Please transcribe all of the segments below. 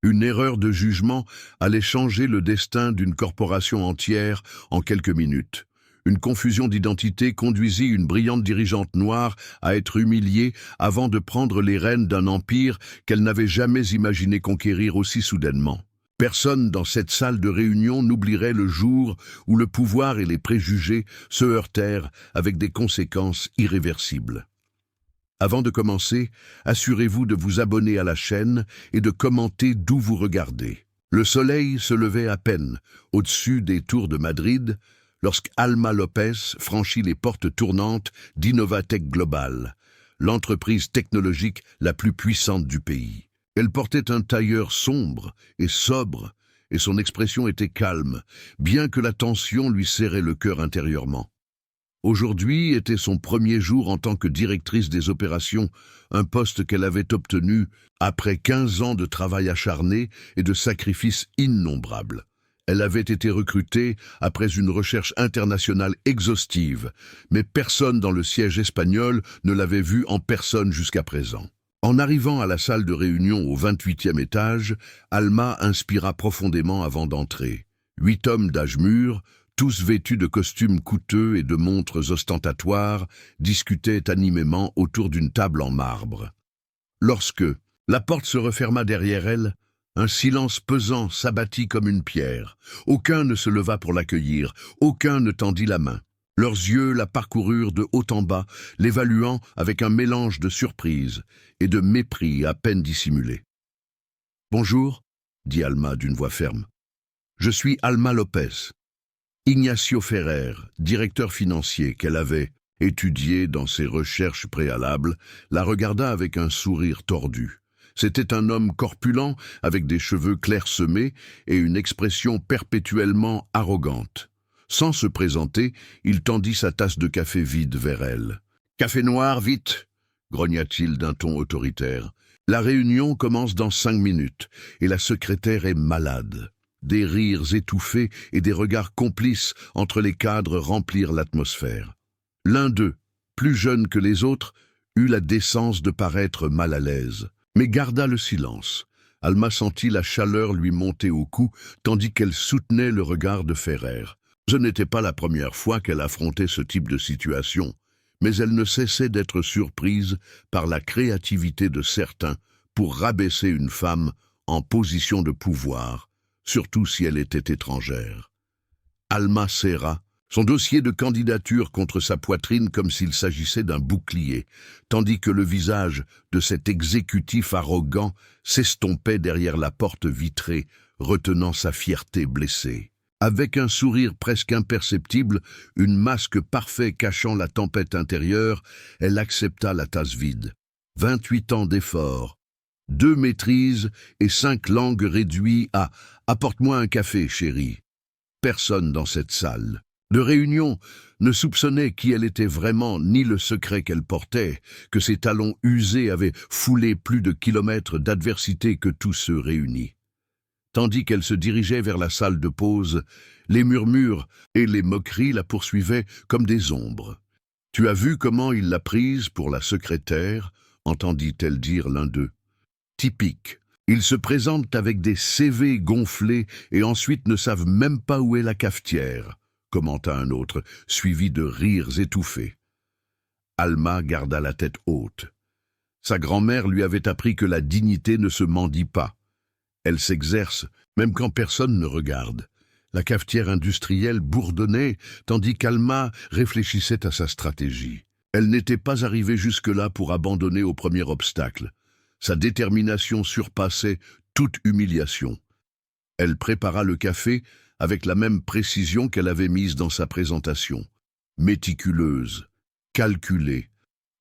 Une erreur de jugement allait changer le destin d'une corporation entière en quelques minutes. Une confusion d'identité conduisit une brillante dirigeante noire à être humiliée avant de prendre les rênes d'un empire qu'elle n'avait jamais imaginé conquérir aussi soudainement. Personne dans cette salle de réunion n'oublierait le jour où le pouvoir et les préjugés se heurtèrent avec des conséquences irréversibles. Avant de commencer, assurez-vous de vous abonner à la chaîne et de commenter d'où vous regardez. Le soleil se levait à peine au-dessus des tours de Madrid lorsqu'Alma López franchit les portes tournantes d'Innovatech Global, l'entreprise technologique la plus puissante du pays. Elle portait un tailleur sombre et sobre, et son expression était calme, bien que la tension lui serrait le cœur intérieurement. Aujourd'hui était son premier jour en tant que directrice des opérations, un poste qu'elle avait obtenu après 15 ans de travail acharné et de sacrifices innombrables. Elle avait été recrutée après une recherche internationale exhaustive, mais personne dans le siège espagnol ne l'avait vue en personne jusqu'à présent. En arrivant à la salle de réunion au 28e étage, Alma inspira profondément avant d'entrer. 8 hommes d'âge mûr, tous vêtus de costumes coûteux et de montres ostentatoires, discutaient animément autour d'une table en marbre. Lorsque la porte se referma derrière elle, un silence pesant s'abattit comme une pierre. Aucun ne se leva pour l'accueillir, aucun ne tendit la main. Leurs yeux la parcoururent de haut en bas, l'évaluant avec un mélange de surprise et de mépris à peine dissimulé. « Bonjour, » dit Alma d'une voix ferme. « Je suis Alma López. » Ignacio Ferrer, directeur financier qu'elle avait étudié dans ses recherches préalables, la regarda avec un sourire tordu. C'était un homme corpulent, avec des cheveux clairsemés et une expression perpétuellement arrogante. Sans se présenter, il tendit sa tasse de café vide vers elle. « Café noir, vite !» grogna-t-il d'un ton autoritaire. « La réunion commence dans 5 minutes, et la secrétaire est malade. » Des rires étouffés et des regards complices entre les cadres remplirent l'atmosphère. L'un d'eux, plus jeune que les autres, eut la décence de paraître mal à l'aise, mais garda le silence. Alma sentit la chaleur lui monter au cou, tandis qu'elle soutenait le regard de Ferrer. Ce n'était pas la première fois qu'elle affrontait ce type de situation, mais elle ne cessait d'être surprise par la créativité de certains pour rabaisser une femme en position de pouvoir, surtout si elle était étrangère. Alma serra son dossier de candidature contre sa poitrine comme s'il s'agissait d'un bouclier, tandis que le visage de cet exécutif arrogant s'estompait derrière la porte vitrée, retenant sa fierté blessée. Avec un sourire presque imperceptible, une masque parfait cachant la tempête intérieure, elle accepta la tasse vide. 28 ans d'efforts, 2 maîtrises et 5 langues réduits à « Apporte-moi un café, chérie ». Personne dans cette salle de réunion ne soupçonnait qui elle était vraiment ni le secret qu'elle portait, que ses talons usés avaient foulé plus de kilomètres d'adversité que tous ceux réunis. Tandis qu'elle se dirigeait vers la salle de pause, les murmures et les moqueries la poursuivaient comme des ombres. « Tu as vu comment il l'a prise pour la secrétaire ?» entendit-elle dire l'un d'eux. « Typique. Ils se présentent avec des CV gonflés et ensuite ne savent même pas où est la cafetière, » commenta un autre, suivi de rires étouffés. Alma garda la tête haute. Sa grand-mère lui avait appris que la dignité ne se mendie pas. Elle s'exerce, même quand personne ne regarde. La cafetière industrielle bourdonnait, tandis qu'Alma réfléchissait à sa stratégie. Elle n'était pas arrivée jusque-là pour abandonner au premier obstacle. Sa détermination surpassait toute humiliation. Elle prépara le café avec la même précision qu'elle avait mise dans sa présentation. Méticuleuse, calculée,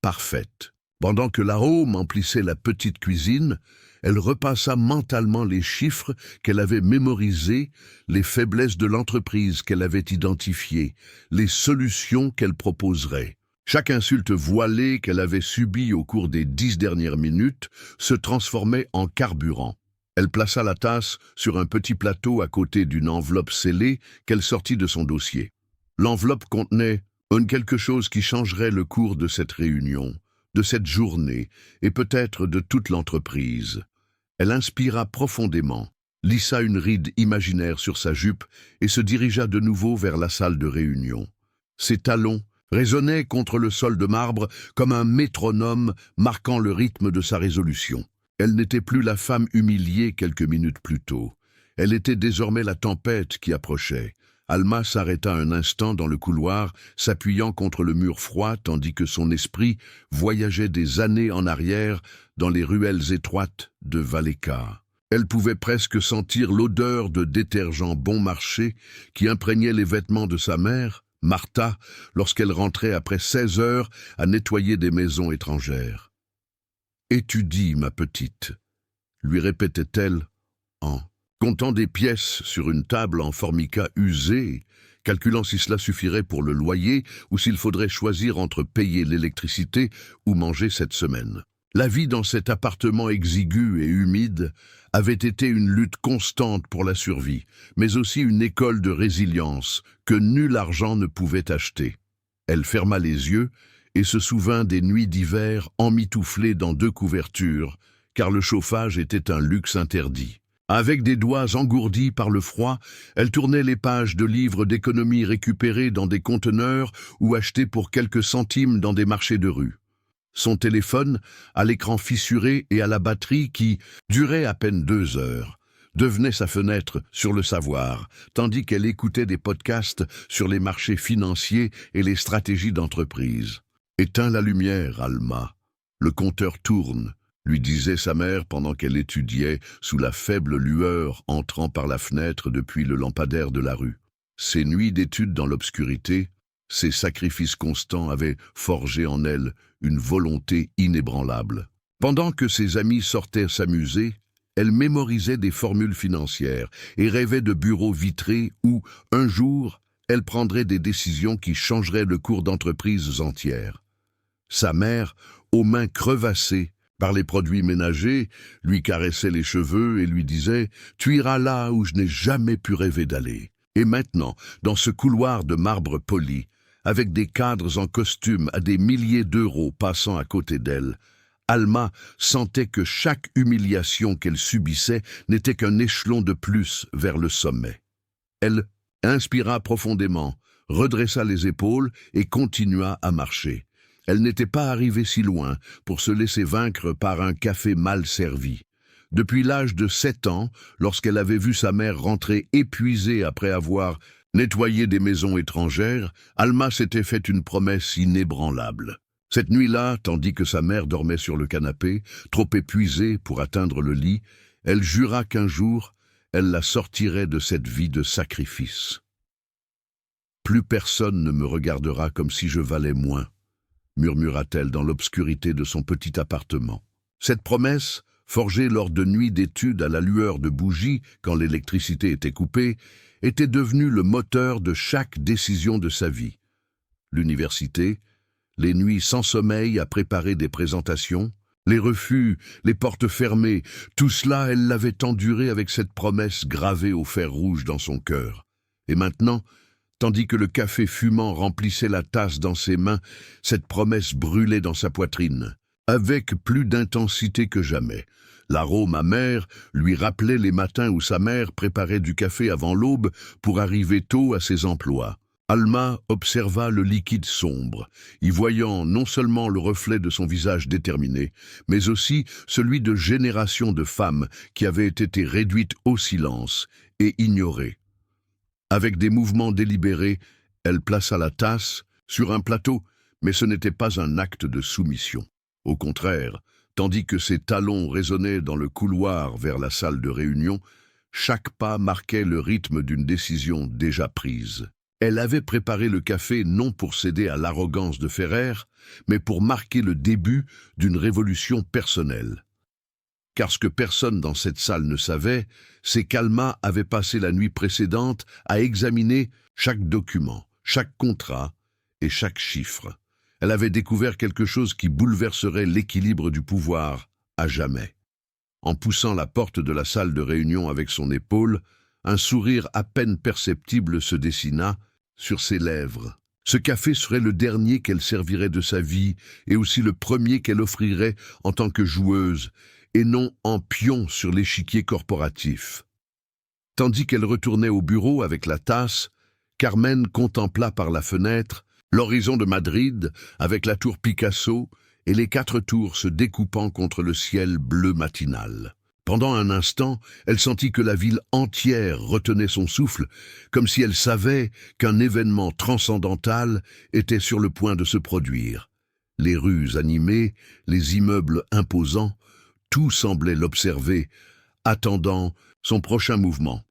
parfaite. Pendant que l'arôme emplissait la petite cuisine, elle repassa mentalement les chiffres qu'elle avait mémorisés, les faiblesses de l'entreprise qu'elle avait identifiées, les solutions qu'elle proposerait. Chaque insulte voilée qu'elle avait subie au cours des 10 dernières minutes se transformait en carburant. Elle plaça la tasse sur un petit plateau à côté d'une enveloppe scellée qu'elle sortit de son dossier. L'enveloppe contenait quelque chose qui changerait le cours de cette réunion, de cette journée et peut-être de toute l'entreprise. Elle inspira profondément, lissa une ride imaginaire sur sa jupe et se dirigea de nouveau vers la salle de réunion. Ses talons résonnaient contre le sol de marbre comme un métronome marquant le rythme de sa résolution. Elle n'était plus la femme humiliée quelques minutes plus tôt. Elle était désormais la tempête qui approchait. Alma s'arrêta un instant dans le couloir, s'appuyant contre le mur froid, tandis que son esprit voyageait des années en arrière dans les ruelles étroites de Vallecca. Elle pouvait presque sentir l'odeur de détergent bon marché qui imprégnait les vêtements de sa mère, Martha, lorsqu'elle rentrait après 16 heures à nettoyer des maisons étrangères. « Étudie, ma petite », lui répétait-elle en comptant des pièces sur une table en formica usée, calculant si cela suffirait pour le loyer ou s'il faudrait choisir entre payer l'électricité ou manger cette semaine. La vie dans cet appartement exigu et humide avait été une lutte constante pour la survie, mais aussi une école de résilience que nul argent ne pouvait acheter. Elle ferma les yeux et se souvint des nuits d'hiver emmitouflées dans 2 couvertures, car le chauffage était un luxe interdit. Avec des doigts engourdis par le froid, elle tournait les pages de livres d'économie récupérés dans des conteneurs ou achetés pour quelques centimes dans des marchés de rue. Son téléphone, à l'écran fissuré et à la batterie qui durait à peine 2 heures, devenait sa fenêtre sur le savoir, tandis qu'elle écoutait des podcasts sur les marchés financiers et les stratégies d'entreprise. « Éteins la lumière, Alma. Le compteur tourne », lui disait sa mère pendant qu'elle étudiait sous la faible lueur entrant par la fenêtre depuis le lampadaire de la rue. Ces nuits d'études dans l'obscurité, ces sacrifices constants avaient forgé en elle une volonté inébranlable. Pendant que ses amis sortaient s'amuser, elle mémorisait des formules financières et rêvait de bureaux vitrés où, un jour, elle prendrait des décisions qui changeraient le cours d'entreprises entières. Sa mère, aux mains crevassées par les produits ménagers, lui caressait les cheveux et lui disait « Tu iras là où je n'ai jamais pu rêver d'aller ». Et maintenant, dans ce couloir de marbre poli, avec des cadres en costume à des milliers d'euros passant à côté d'elle, Alma sentait que chaque humiliation qu'elle subissait n'était qu'un échelon de plus vers le sommet. Elle inspira profondément, redressa les épaules et continua à marcher. Elle n'était pas arrivée si loin pour se laisser vaincre par un café mal servi. Depuis l'âge de 7 ans, lorsqu'elle avait vu sa mère rentrer épuisée après avoir nettoyé des maisons étrangères, Alma s'était fait une promesse inébranlable. Cette nuit-là, tandis que sa mère dormait sur le canapé, trop épuisée pour atteindre le lit, elle jura qu'un jour, elle la sortirait de cette vie de sacrifice. « Plus personne ne me regardera comme si je valais moins », murmura-t-elle dans l'obscurité de son petit appartement. Cette promesse, forgée lors de nuits d'études à la lueur de bougies quand l'électricité était coupée, était devenue le moteur de chaque décision de sa vie. L'université, les nuits sans sommeil à préparer des présentations, les refus, les portes fermées, tout cela, elle l'avait enduré avec cette promesse gravée au fer rouge dans son cœur. Et maintenant, tandis que le café fumant remplissait la tasse dans ses mains, cette promesse brûlait dans sa poitrine, avec plus d'intensité que jamais. L'arôme amer lui rappelait les matins où sa mère préparait du café avant l'aube pour arriver tôt à ses emplois. Alma observa le liquide sombre, y voyant non seulement le reflet de son visage déterminé, mais aussi celui de générations de femmes qui avaient été réduites au silence et ignorées. Avec des mouvements délibérés, elle plaça la tasse sur un plateau, mais ce n'était pas un acte de soumission. Au contraire, tandis que ses talons résonnaient dans le couloir vers la salle de réunion, chaque pas marquait le rythme d'une décision déjà prise. Elle avait préparé le café non pour céder à l'arrogance de Ferrer, mais pour marquer le début d'une révolution personnelle. Car ce que personne dans cette salle ne savait, c'est qu'Alma avait passé la nuit précédente à examiner chaque document, chaque contrat et chaque chiffre. Elle avait découvert quelque chose qui bouleverserait l'équilibre du pouvoir à jamais. En poussant la porte de la salle de réunion avec son épaule, un sourire à peine perceptible se dessina sur ses lèvres. Ce café serait le dernier qu'elle servirait de sa vie et aussi le premier qu'elle offrirait en tant que joueuse, et non en pion sur l'échiquier corporatif. Tandis qu'elle retournait au bureau avec la tasse, Carmen contempla par la fenêtre l'horizon de Madrid avec la tour Picasso et les 4 tours se découpant contre le ciel bleu matinal. Pendant un instant, elle sentit que la ville entière retenait son souffle, comme si elle savait qu'un événement transcendantal était sur le point de se produire. Les rues animées, les immeubles imposants, tout semblait l'observer, attendant son prochain mouvement.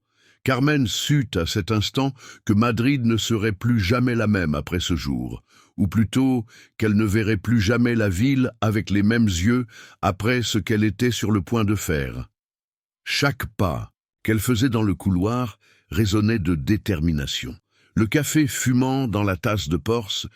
Carmen sut à cet instant que Madrid ne serait plus jamais la même après ce jour, ou plutôt qu'elle ne verrait plus jamais la ville avec les mêmes yeux après ce qu'elle était sur le point de faire. Chaque pas qu'elle faisait dans le couloir résonnait de détermination. Le café fumant dans la tasse de Porce